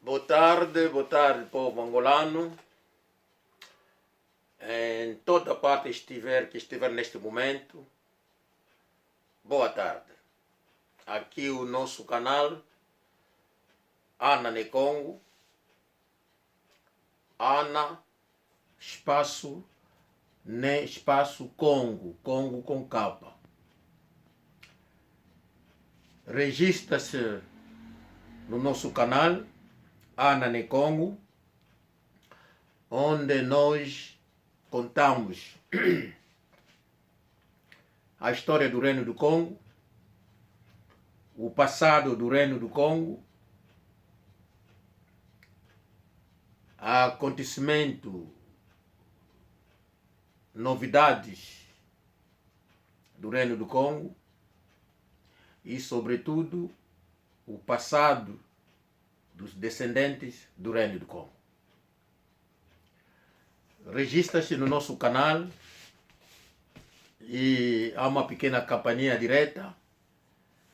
boa tarde, povo angolano. Em toda parte que estiver neste momento, boa tarde. Aqui o nosso canal, Ana Nekongo, Ana, espaço, ne, espaço Congo, Congo com capa. Registra-se no nosso canal, Ana Nekongo, onde nós contamos a história do Reino do Congo, o passado do Reino do Congo, acontecimento, novidades do Reino do Congo e, sobretudo, o passado dos descendentes do Reino do Congo. Registra-se no nosso canal e há uma pequena campainha à direita.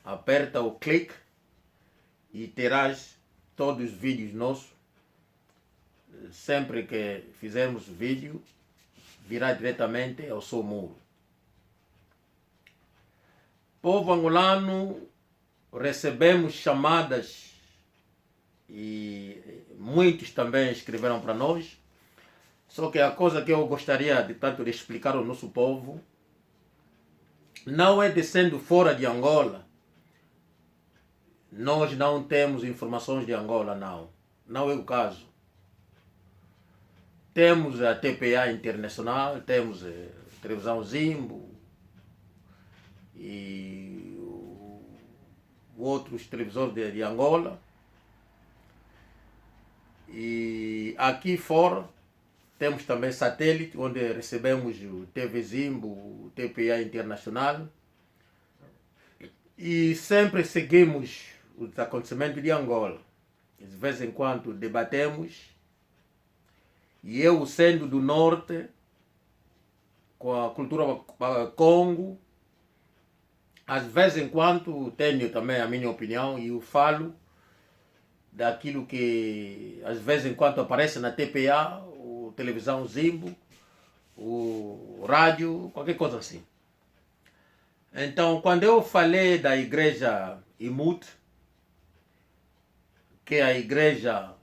Aperta o clique e terás todos os vídeos nossos. Sempre que fizermos vídeo, virá diretamente ao seu muro. Povo angolano, recebemos chamadas e muitos também escreveram para nós. Só que a coisa que eu gostaria de explicar ao nosso povo não é descendo fora de Angola. Nós não temos informações de Angola, não. Não é o caso. Temos a TPA Internacional, temos a Televisão Zimbo e outros televisores de Angola. E aqui fora temos também satélite, onde recebemos o TV Zimbo, o TPA Internacional. E sempre seguimos os acontecimentos de Angola. De vez em quando debatemos. E eu, sendo do norte, com a cultura Congo, às vezes em quando tenho também a minha opinião e eu falo daquilo que às vezes em quando aparece na TPA, ou televisão Zimbo, o rádio, qualquer coisa assim. Então, quando eu falei da igreja Imut, que é a igreja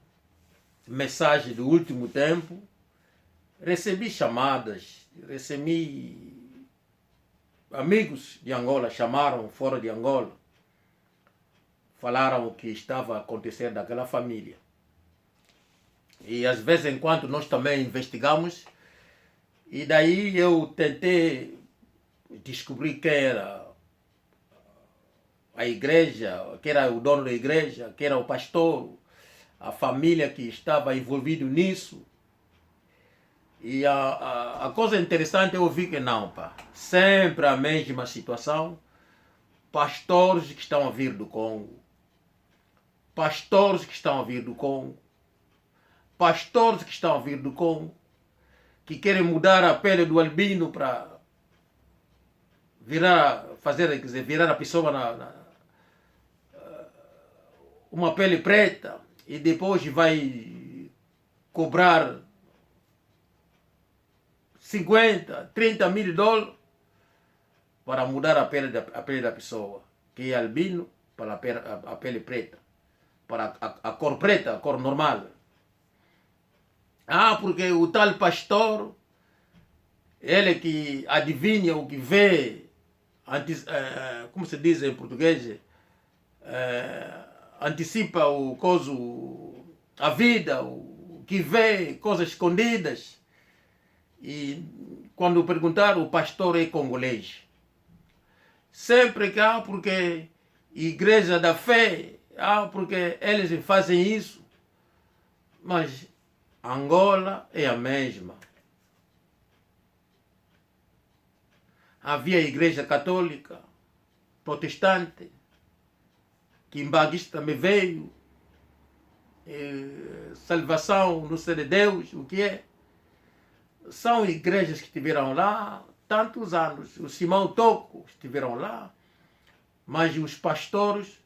mensagem do último tempo, recebi chamadas, recebi amigos de Angola, chamaram fora de Angola, falaram o que estava acontecendo daquela família. E às vezes em quando nós também investigamos, e daí eu tentei descobrir quem era a igreja, quem era o dono da igreja, quem era o pastor, a família que estava envolvida nisso. E a coisa interessante eu vi que não, pá. Sempre a mesma situação. Pastores que estão a vir do Congo. Pastores que estão a vir do Congo. Pastores que estão a vir do Congo. Que querem mudar a pele do albino para virar a pessoa uma pele preta. E depois vai cobrar 50, 30 mil dólares para mudar a pele da pessoa, que é albino, para a pele preta, para a cor preta, a cor normal. Porque o tal pastor, ele que adivinha o que vê, como se diz em português, antecipa a vida, o que vê, coisas escondidas. E quando perguntar, o pastor é congolês. Sempre que porque igreja da fé, porque eles fazem isso. Mas Angola é a mesma. Havia a igreja católica, protestante, que Mbaguista também veio, salvação no ser de Deus, o que é? São igrejas que estiveram lá tantos anos. O Simão Toco estiveram lá, mas os pastores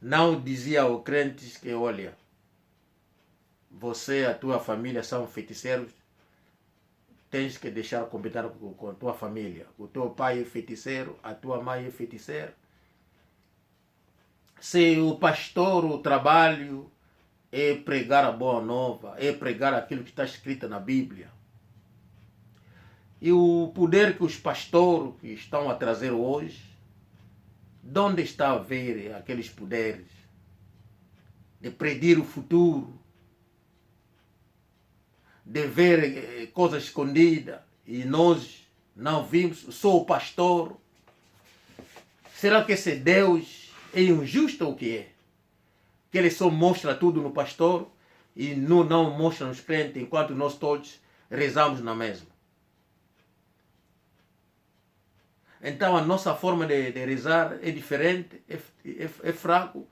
não dizia aos crentes que, olha, você e a tua família são feiticeiros, tens que deixar combinar com a tua família. O teu pai é feiticeiro, a tua mãe é feiticeira. Se o pastor, o trabalho é pregar a boa nova, é pregar aquilo que está escrito na Bíblia. E o poder que os pastores que estão a trazer hoje, de onde está a ver aqueles poderes de predir o futuro, de ver coisas escondidas e nós não vimos? Sou o pastor. Será que esse Deus é injusto ou o que é? Que ele só mostra tudo no pastor e não mostra nos crentes enquanto nós todos rezamos na mesma. Então a nossa forma de rezar é diferente, é fraco.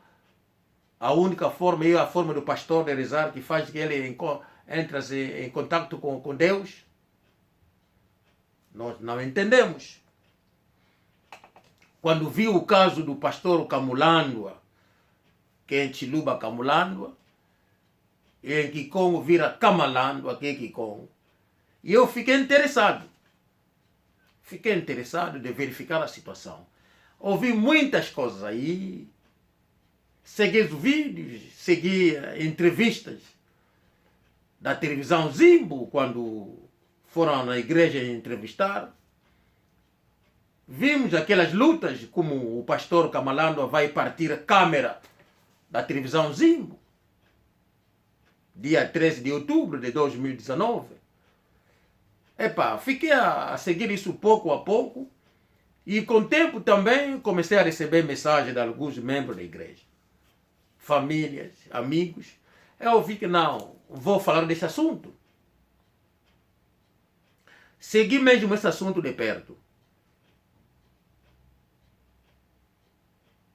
A única forma é a forma do pastor de rezar que faz que ele entre em contato com Deus. Nós não entendemos. Quando vi o caso do pastor Camulandua, que é em Chiluba Camulandua, e em Kikongo vira Kamalandua, que é Kikongo, e eu fiquei interessado. Fiquei interessado de verificar a situação. Ouvi muitas coisas aí, segui os vídeos, segui entrevistas da televisão Zimbo, quando foram na igreja entrevistar. Vimos aquelas lutas, como o pastor Camalando vai partir a câmera da televisão Zimbo, dia 13 de outubro de 2019. Fiquei a seguir isso pouco a pouco, e com o tempo também comecei a receber mensagens de alguns membros da igreja, famílias, amigos. Eu vi que não, vou falar desse assunto. Segui mesmo esse assunto de perto.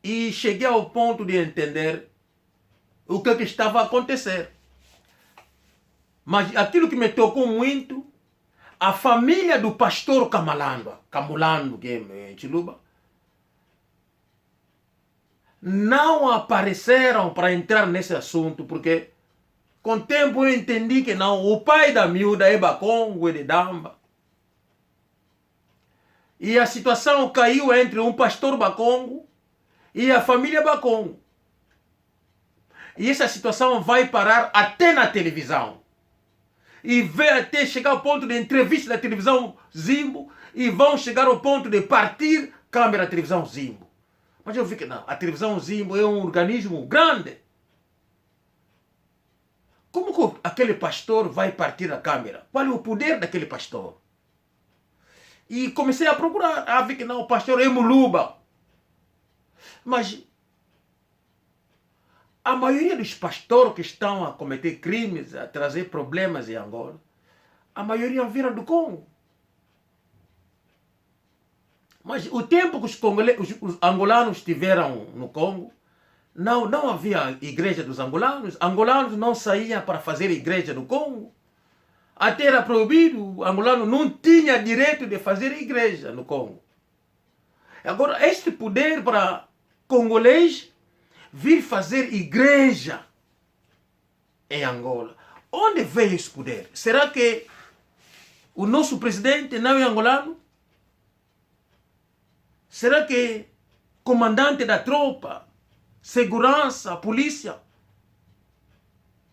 E cheguei ao ponto de entender o que estava a acontecer. Mas aquilo que me tocou muito, a família do pastor Camulando, que é em Chiluba, não apareceram para entrar nesse assunto, porque com o tempo eu entendi que não, o pai da miúda é Bakongo, é de Damba. E a situação caiu entre um pastor Bakongo e a família Bakongo. E essa situação vai parar até na televisão. E vai até chegar ao ponto de entrevista da televisão Zimbo, e vão chegar ao ponto de partir câmera da televisão Zimbo. Mas eu vi que não, a televisão Zimbo é um organismo grande. Como que aquele pastor vai partir a câmera? Qual é o poder daquele pastor? E comecei a procurar, vi que não, o pastor é Muluba. Mas a maioria dos pastores que estão a cometer crimes, a trazer problemas em Angola, a maioria vira do Congo. Mas o tempo que os angolanos estiveram no Congo, não havia igreja dos angolanos. Angolanos não saíam para fazer igreja no Congo. Até era proibido, o angolano não tinha direito de fazer igreja no Congo. Agora, este poder para congolês vir fazer igreja em Angola, onde veio esse poder? Será que o nosso presidente não é angolano? Será que comandante da tropa, segurança, polícia?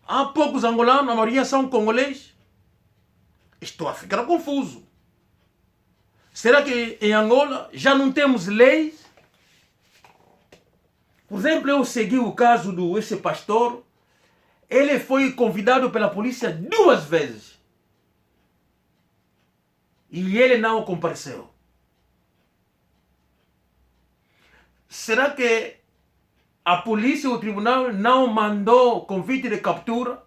Há poucos angolanos, a maioria são congolês. Estou a ficar confuso. Será que em Angola já não temos leis? Por exemplo, eu segui o caso esse pastor. Ele foi convidado pela polícia 2 vezes. E ele não compareceu. Será que a polícia ou o tribunal não mandou convite de captura?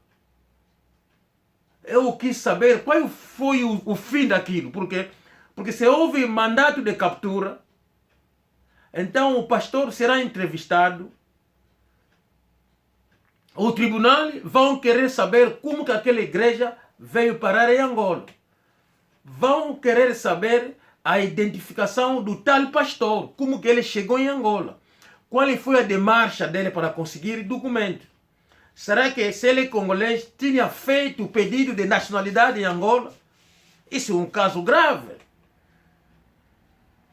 Eu quis saber qual foi o fim daquilo. Porque se houve mandato de captura, então o pastor será entrevistado. O tribunal vão querer saber como que aquela igreja veio parar em Angola. Vão querer saber a identificação do tal pastor, como que ele chegou em Angola. qual foi a demarcha dele para conseguir documento? Será que se ele congolês tinha feito o pedido de nacionalidade em Angola? Isso é um caso grave.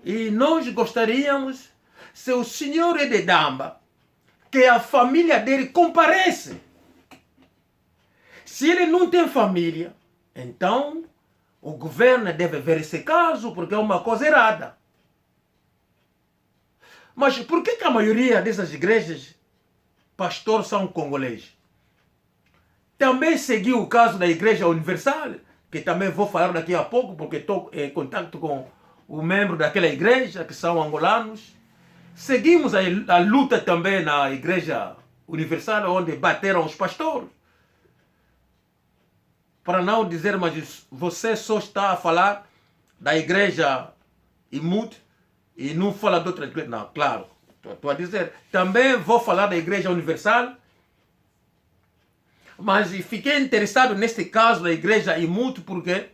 E nós gostaríamos, se o senhor Ededamba, que a família dele comparece. Se ele não tem família, então o governo deve ver esse caso, porque é uma coisa errada. Mas por que a maioria dessas igrejas, pastores, são congoleses? Também seguiu o caso da Igreja Universal, que também vou falar daqui a pouco, porque estou em contato com o membro daquela igreja, que são angolanos. Seguimos a luta também na Igreja Universal, onde bateram os pastores. Para não dizer, mas você só está a falar da Igreja IMUT e não fala de outra igreja. Não, claro, estou a dizer. Também vou falar da Igreja Universal, mas fiquei interessado neste caso da Igreja IMUT porque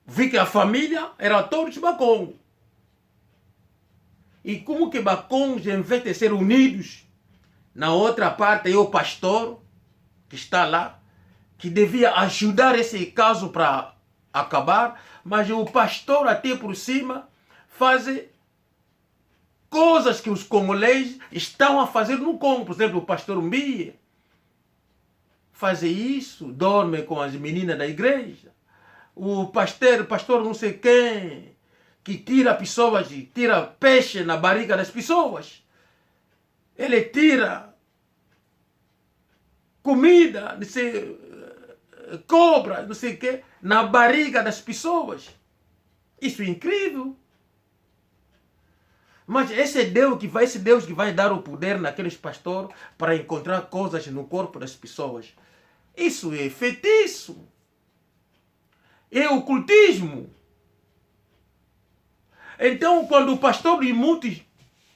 vi que a família era todos Bakongo. E como que Bakongos, em vez de ser unidos, na outra parte é o pastor que está lá, que devia ajudar esse caso para acabar, mas o pastor até por cima faz coisas que os congoleses estão a fazer no Congo. Por exemplo, o pastor Mbia faz isso, dorme com as meninas da igreja. O pastor não sei quem, que tira pessoas, tira peixe na barriga das pessoas. Ele tira comida, não sei, cobra, não sei o que, na barriga das pessoas. Isso é incrível. Mas esse Deus que vai dar o poder naqueles pastores para encontrar coisas no corpo das pessoas. Isso é feitiço. É ocultismo. Então, quando o pastor Imuti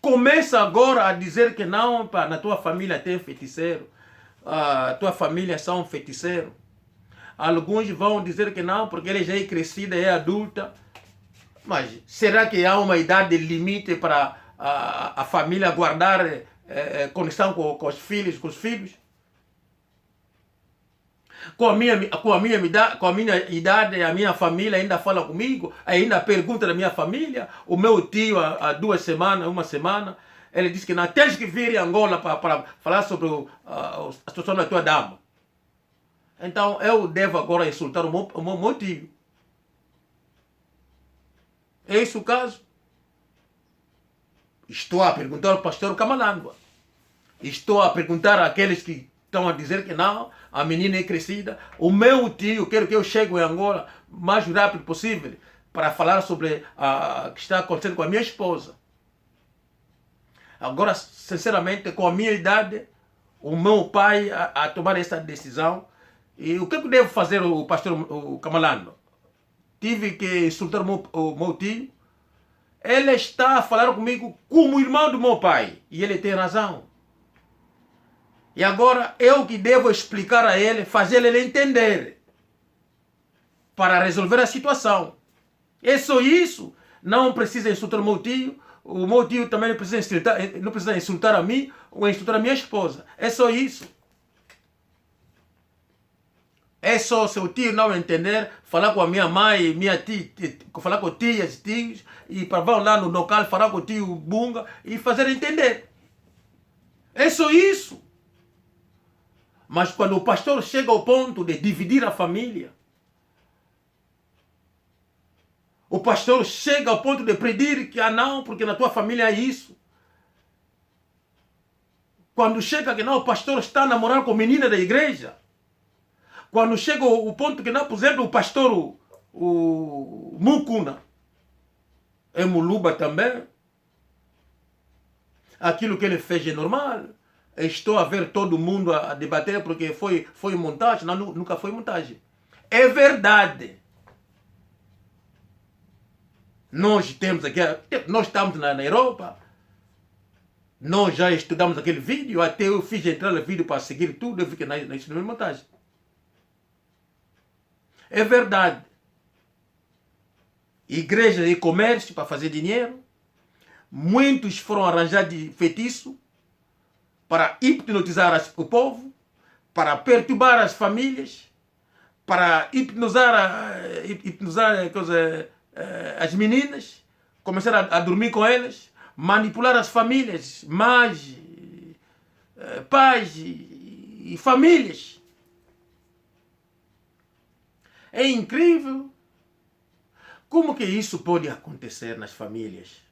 começa agora a dizer que não, pá, na tua família tem feiticeiro, a tua família são feiticeiros, alguns vão dizer que não, porque ele já é crescida, é adulta. Mas será que há uma idade limite para a família guardar conexão com os filhos, Com a minha idade, a minha família ainda fala comigo, ainda pergunta da minha família. O meu tio, há 2 semanas, 1 semana, ele disse que não tens que vir em Angola para falar sobre a situação da tua dama. Então eu devo agora insultar o meu tio. É esse o caso? Estou a perguntar ao pastor Kamalangwa. Estou a perguntar àqueles que estão a dizer que não, a menina é crescida. O meu tio, quero que eu chegue em Angola o mais rápido possível para falar sobre o que está acontecendo com a minha esposa. Agora, sinceramente, com a minha idade, o meu pai a tomar essa decisão. E o que eu devo fazer, o pastor Kamalangwa? Tive que insultar o meu tio. Ele está a falar comigo como irmão do meu pai. E ele tem razão. E agora eu que devo explicar a ele, fazer ele entender. Para resolver a situação. É só isso. Não precisa insultar o meu tio. O meu tio também não precisa insultar a mim ou insultar a minha esposa. É só isso. É só se o tio não entender, falar com a minha mãe, minha tia, falar com tias, tios, e para vão lá no local, falar com o tio Bunga e fazer entender. É só isso. Mas quando o pastor chega ao ponto de dividir a família, o pastor chega ao ponto de pedir que não, porque na tua família é isso. Quando chega que não, o pastor está namorando com a menina da igreja. Quando chega o ponto que não, por exemplo, o pastor o Mukuna, é Muluba também. Aquilo que ele fez é normal. Estou a ver todo mundo a debater porque foi montagem. Não, nunca foi montagem. É verdade. Nós temos aqui, nós estamos na Europa. Nós já estudamos aquele vídeo. Até eu fiz entrar no vídeo para seguir tudo. Eu vi que isso não é montagem. É verdade. Igreja e comércio para fazer dinheiro. muitos foram arranjados de feitiço para hipnotizar o povo, para perturbar as famílias, para hipnotizar as meninas, começar a dormir com elas, manipular as famílias, mães, pais e famílias. É incrível como que isso pode acontecer nas famílias.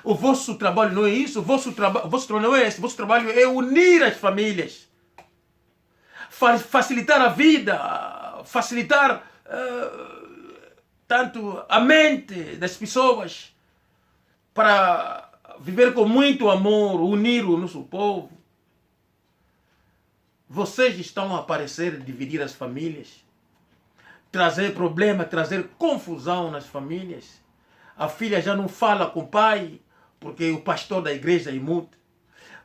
O vosso trabalho não é isso, o vosso trabalho não é esse, o vosso trabalho é unir as famílias, facilitar a vida, facilitar tanto a mente das pessoas para viver com muito amor, unir o nosso povo. Vocês estão a aparecer, dividir as famílias, trazer problema, trazer confusão nas famílias. A filha já não fala com o pai, porque o pastor da igreja é imundo.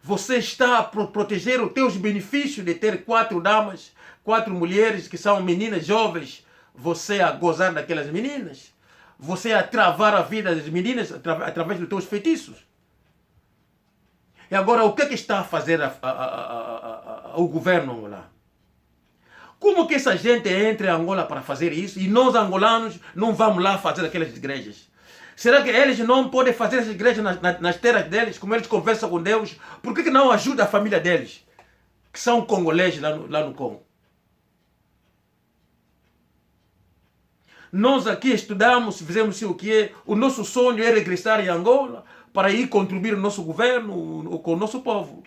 Você está a proteger os teus benefícios de ter 4 damas, 4 mulheres que são meninas jovens. Você a gozar daquelas meninas. Você a travar a vida das meninas através dos teus feitiços. E agora, o que está a fazer o governo angolano? Como que essa gente entra em Angola para fazer isso e nós angolanos não vamos lá fazer aquelas igrejas? Será que eles não podem fazer essas igrejas nas terras deles, como eles conversam com Deus? Por que não ajuda a família deles, que são congoleses lá no Congo? Nós aqui estudamos, fizemos o que é. O nosso sonho é regressar em Angola para ir contribuir no nosso governo, com o nosso povo.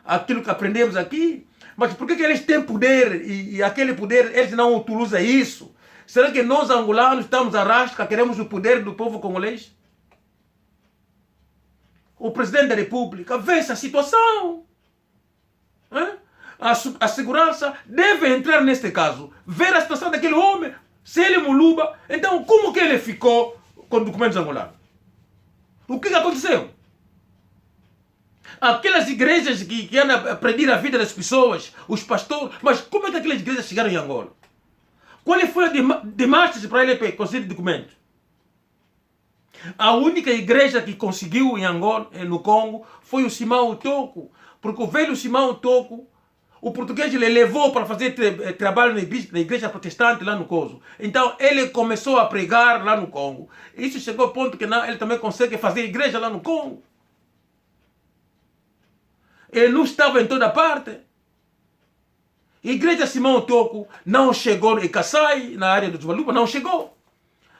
Aquilo que aprendemos aqui. Mas por que eles têm poder e aquele poder eles não utilizam isso? Será que nós angolanos estamos a rasca, queremos o poder do povo congolês? O presidente da república vê essa situação. A segurança deve entrar neste caso, ver a situação daquele homem. Se ele é muluba, então como que ele ficou com documentos angolanos? O que aconteceu? Aquelas igrejas que andam a prender a vida das pessoas, os pastores, mas como é que aquelas igrejas chegaram em Angola? Qual foi a demarcha para ele conseguir documentos? A única igreja que conseguiu em Angola, no Congo, foi o Simão Toko, porque o velho Simão Toko, o português ele levou para fazer trabalho na igreja protestante lá no Congo. Então ele começou a pregar lá no Congo. Isso chegou ao ponto que ele também consegue fazer igreja lá no Congo. Ele não estava em toda parte. A igreja Simão Toko não chegou em Kassai, na área dos Baluba, não chegou.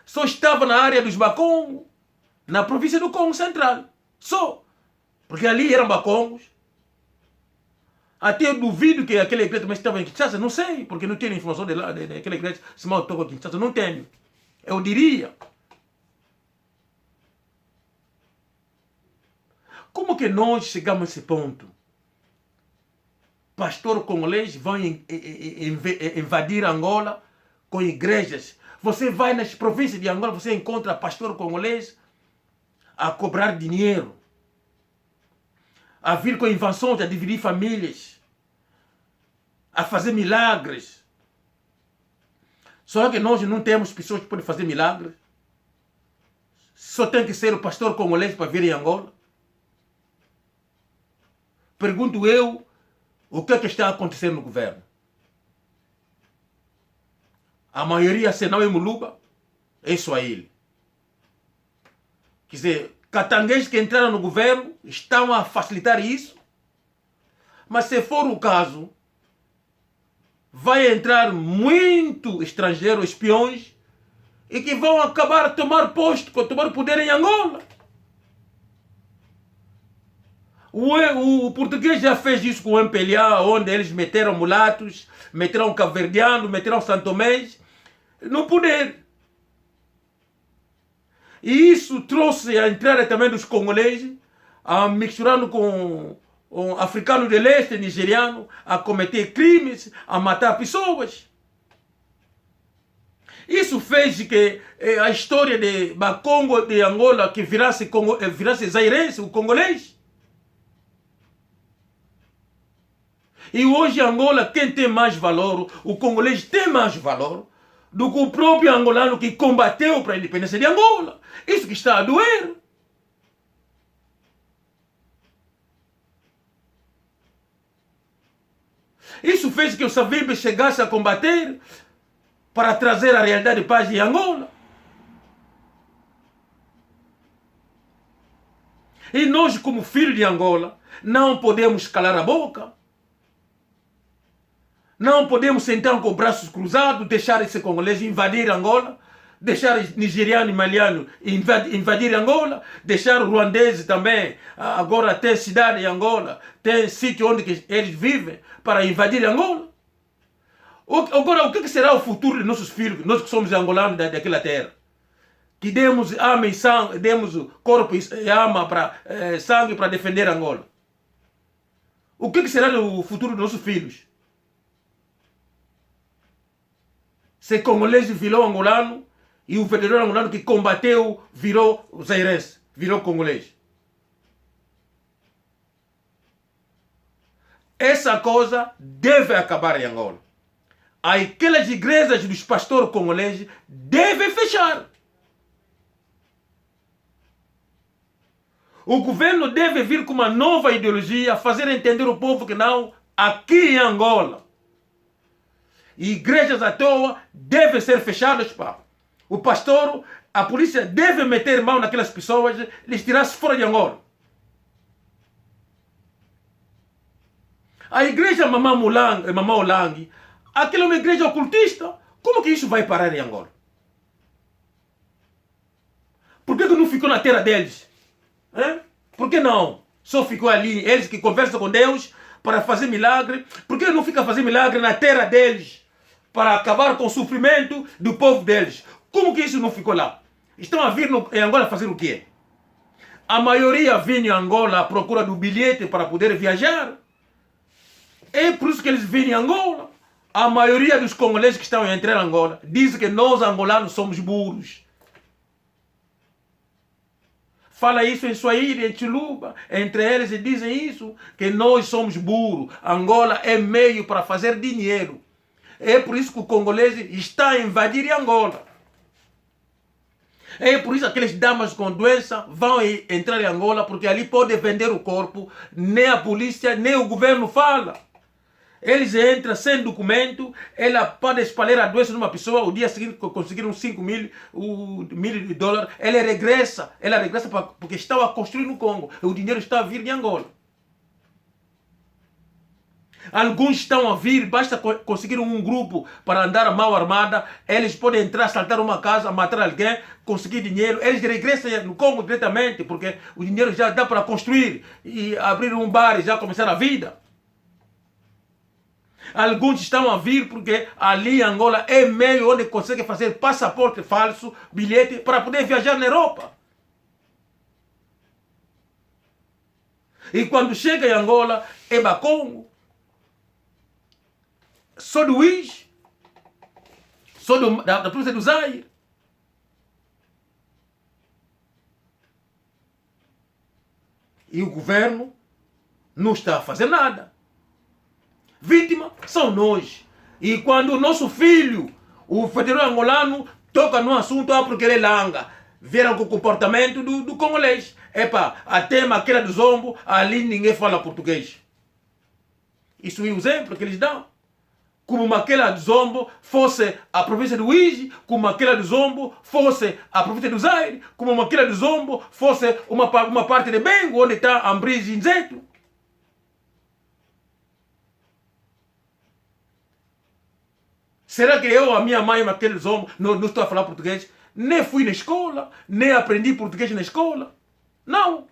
Só estava na área dos Bakongo, na província do Congo Central. Só. Porque ali eram Bakongos. Até eu duvido que aquela igreja também estava em Kinshasa, não sei, porque não tenho informação daquela igreja Simão Toko em Kinshasa, não tenho. Eu diria. Como que nós chegamos a esse ponto? Pastor congolês vão invadir Angola com igrejas. Você vai nas províncias de Angola, você encontra pastor congolês a cobrar dinheiro, a vir com invenções, a dividir famílias, a fazer milagres. Só que nós não temos pessoas que podem fazer milagres. Só tem que ser o pastor congolês para vir em Angola. Pergunto eu, o que está acontecendo no governo? A maioria, se não é muluba, é Swahili. Quer dizer, catangueses que entraram no governo estão a facilitar isso. Mas se for o caso, vai entrar muito estrangeiro, espiões, e que vão acabar a tomar posto, tomar poder em Angola. O português já fez isso com o MPLA, onde eles meteram mulatos, meteram cabo-verdianos, meteram santomés no poder. E isso trouxe a entrada também dos congoleses, misturando com africanos de leste, nigeriano, a cometer crimes, a matar pessoas. Isso fez que a história de Bakongo, de Angola, que virasse zairense, o congolês. E hoje Angola, quem tem mais valor, o congolês tem mais valor do que o próprio angolano que combateu para a independência de Angola. Isso que está a doer. Isso fez que o Savimbi chegasse a combater para trazer a realidade de paz em Angola. E nós, como filhos de Angola, não podemos calar a boca. Não podemos sentar com braços cruzados, deixar esse congolês invadir Angola, deixar nigeriano e maliano invadir Angola, deixar o ruandês também, agora tem cidade em Angola, tem sítio onde eles vivem, para invadir Angola. Agora, o que será o futuro de nossos filhos, nós que somos angolanos daquela terra? Que demos alma e sangue, demos corpo e alma sangue para defender Angola. O que será o futuro dos nossos filhos? Se congolês virou angolano e o vereador angolano que combateu virou zairense, virou congolês. Essa coisa deve acabar em Angola. Aquelas igrejas dos pastores congoleses devem fechar. O governo deve vir com uma nova ideologia, fazer entender ao povo que não, aqui em Angola, igrejas à toa devem ser fechadas. O pastor, a polícia deve meter mão naquelas pessoas, lhes tirar-se fora de Angola. A igreja Mamã Olang, aquela é uma igreja ocultista. Como que isso vai parar em Angola? Por que não ficou na terra deles? Por que não? Só ficou ali, eles que conversam com Deus para fazer milagre. Por que não fica fazendo milagre na terra deles? Para acabar com o sofrimento do povo deles. Como que isso não ficou lá? Estão a vir em Angola fazer o quê? A maioria vem em Angola à procura do bilhete para poder viajar. É por isso que eles vêm em Angola. A maioria dos congoleses que estão a entrar em Angola dizem que nós angolanos somos burros. Fala isso em Swahili, em Chiluba, entre eles, e dizem isso, que nós somos burros. Angola é meio para fazer dinheiro. É por isso que o congolês está a invadir Angola. É por isso que aqueles damas com doença vão entrar em Angola, porque ali pode vender o corpo, nem a polícia, nem o governo fala. Eles entram sem documento, ela pode espalhar a doença numa pessoa, o dia seguinte conseguiram 5 mil de dólares, ela regressa porque estão a construir no Congo, o dinheiro está a vir de Angola. Alguns estão a vir, basta conseguir um grupo para andar mal armada, eles podem entrar, assaltar uma casa, matar alguém, conseguir dinheiro, eles regressam no Congo diretamente, porque o dinheiro já dá para construir e abrir um bar e já começar a vida. Alguns estão a vir porque ali em Angola é meio onde consegue fazer passaporte falso, bilhete, para poder viajar na Europa. E quando chega em Angola, é Bakongo, sou do Luís, sou da província do Zaire. E o governo não está a fazer nada. Vítima são nós. E quando o nosso filho, o federal angolano, toca no assunto, porque ele langa, vieram com o comportamento do congolês. Até Maquila do Zombo, ali ninguém fala português. Isso é o exemplo que eles dão. Como Maquila do Zombo fosse a província do Uíge, como Maquila do Zombo fosse a província do Zaire, como Maquila do Zombo fosse uma parte de Bengo, onde está Ambrise e Nzeto. Será que eu, a minha mãe, Maquila do Zombo, não estou a falar português? Nem fui na escola, nem aprendi português na escola. Não.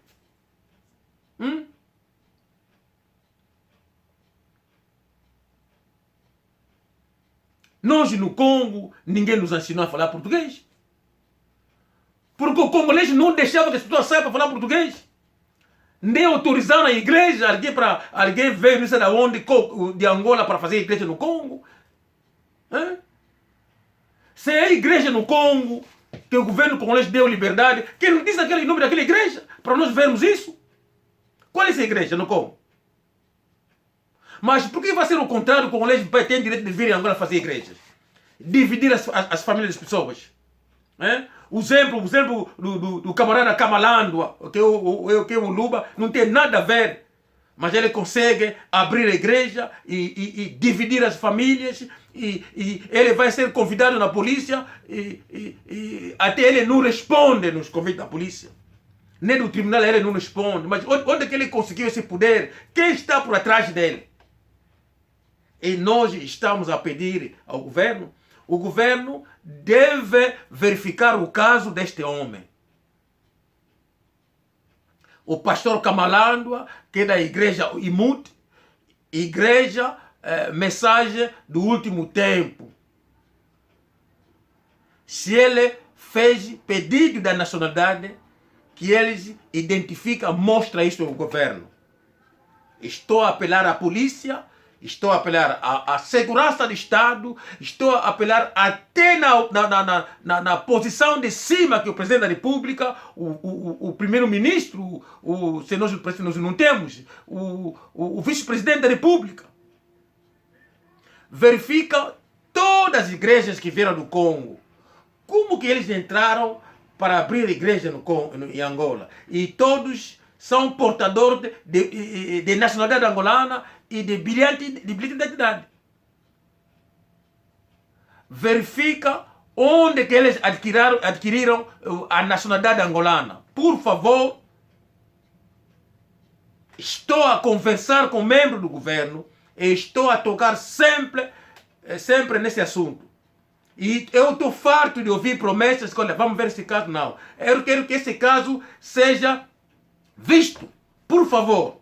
Nós no Congo, ninguém nos ensinou a falar português. Porque o congolês não deixava que as pessoas saiam para falar português. Nem autorizaram a igreja, alguém veio, não sei de onde, de Angola, para fazer igreja no Congo. Se é a igreja no Congo, que o governo congolês deu liberdade, que não diz aquele nome daquela igreja, para nós vermos isso. Qual é essa igreja no Congo? Mas por que vai ser o contrário? O congolês tem direito de vir em Angola fazer igrejas? Dividir as famílias das pessoas. O exemplo do camarada Kamalandwa, que é o Luba, não tem nada a ver Mas ele consegue abrir a igreja e dividir as famílias, e ele vai ser convidado na polícia, e até ele não responde nos convites da polícia. Nem no tribunal ele não responde. Mas onde é que ele conseguiu esse poder? Quem está por trás dele? E nós estamos a pedir ao governo, o governo deve verificar o caso deste homem. O pastor Kamalandwa, que é da igreja Imut, igreja Mensagem do Último Tempo. Se ele fez pedido da nacionalidade, que eles identificam, mostra isso ao governo. Estou a apelar à polícia, estou a apelar à segurança do Estado, estou a apelar até na posição de cima que o presidente da República, o primeiro-ministro, se nós não temos, o vice-presidente da República. Verifica todas as igrejas que vieram do Congo. Como que eles entraram para abrir igreja em Angola? E todos são portadores de nacionalidade angolana e de bilhete de identidade. Verifica onde que eles adquiriram a nacionalidade angolana. Por favor, estou a conversar com membros do governo e estou a tocar sempre nesse assunto. E eu estou farto de ouvir promessas que, olha, vamos ver esse caso. Não. Eu quero que esse caso seja visto. Por favor.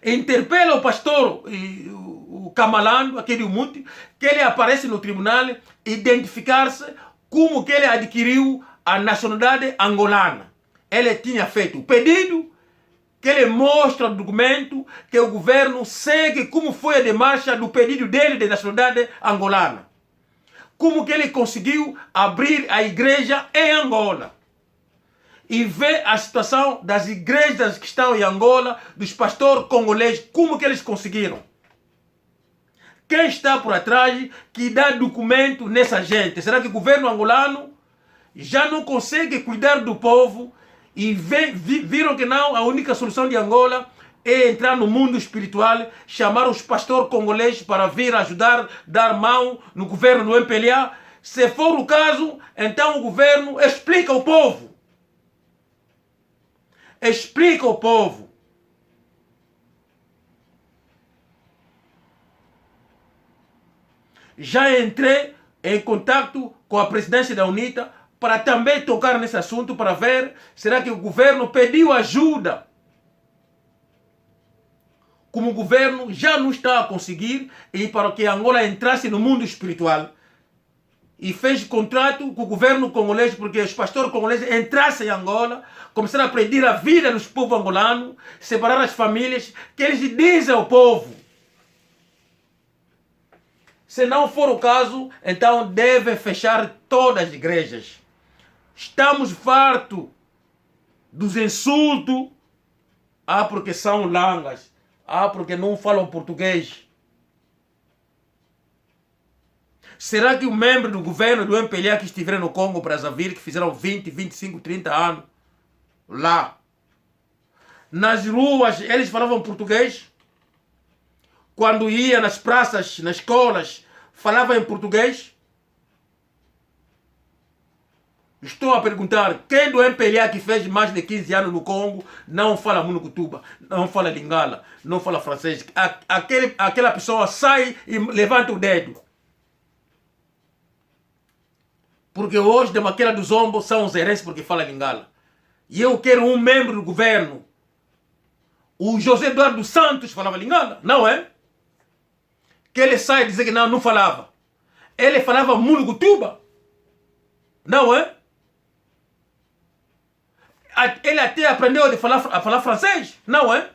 Interpela o pastor, o Kamalandwa, aquele Umuti, que ele aparece no tribunal, identificar-se como que ele adquiriu a nacionalidade angolana. Ele tinha feito o pedido, que ele mostra o documento, que o governo segue como foi a demarcha do pedido dele de nacionalidade angolana. Como que ele conseguiu abrir a igreja em Angola. E ver a situação das igrejas que estão em Angola, dos pastores congoleses, como que eles conseguiram. Quem está por trás que dá documento nessa gente? Será que o governo angolano já não consegue cuidar do povo e viram que não, a única solução de Angola é entrar no mundo espiritual, chamar os pastores congoleses para vir ajudar, dar mão no governo do MPLA? Se for o caso, então o governo explica ao povo. Explica ao povo. Já entrei em contato com a presidência da UNITA para também tocar nesse assunto, para ver, será que o governo pediu ajuda? Como o governo já não está a conseguir, e para que Angola entrasse no mundo espiritual, e fez contrato com o governo congolês, porque os pastores congoleses entrassem em Angola, começaram a pedir a vida dos povos angolanos, separar as famílias, que eles dizem ao povo. Se não for o caso, então deve fechar todas as igrejas. Estamos fartos dos insultos. Porque são langas. Porque não falam português. Será que o membro do governo do MPLA que estiveram no Congo Brazzaville, que fizeram 20, 25, 30 anos lá, nas ruas eles falavam português? Quando ia nas praças, nas escolas, falavam em português? Estou a perguntar, quem do MPLA que fez mais de 15 anos no Congo não fala Munukutuba, não fala Lingala, não fala francês? Aquela pessoa sai e levanta o dedo. Porque hoje, de Maquila do Zombo, são os hereges porque falam Lingala. E eu quero um membro do governo. O José Eduardo Santos falava Lingala, não é? Que ele sai dizer que não falava. Ele falava Munukutuba, não é? Ele até aprendeu a falar francês, não é?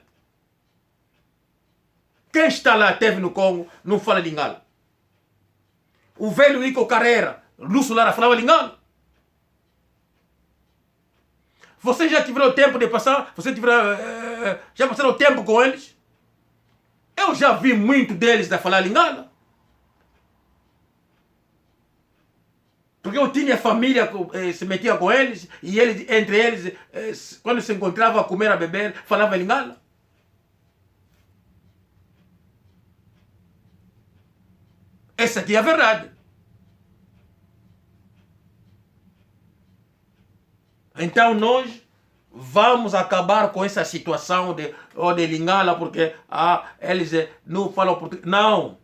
Quem está lá, teve no Congo, não fala Lingala. O velho Ico Carreira, Lúcio Lara, falava Lingala. Vocês já tiveram tempo de passar? Já passaram tempo com eles? Eu já vi muito deles a falar Lingala. Porque eu tinha família, se metia com eles, e eles, entre eles, quando se encontrava a comer, a beber, falava Lingala. Essa aqui é a verdade. Então nós vamos acabar com essa situação de Lingala porque eles não falam português. Não.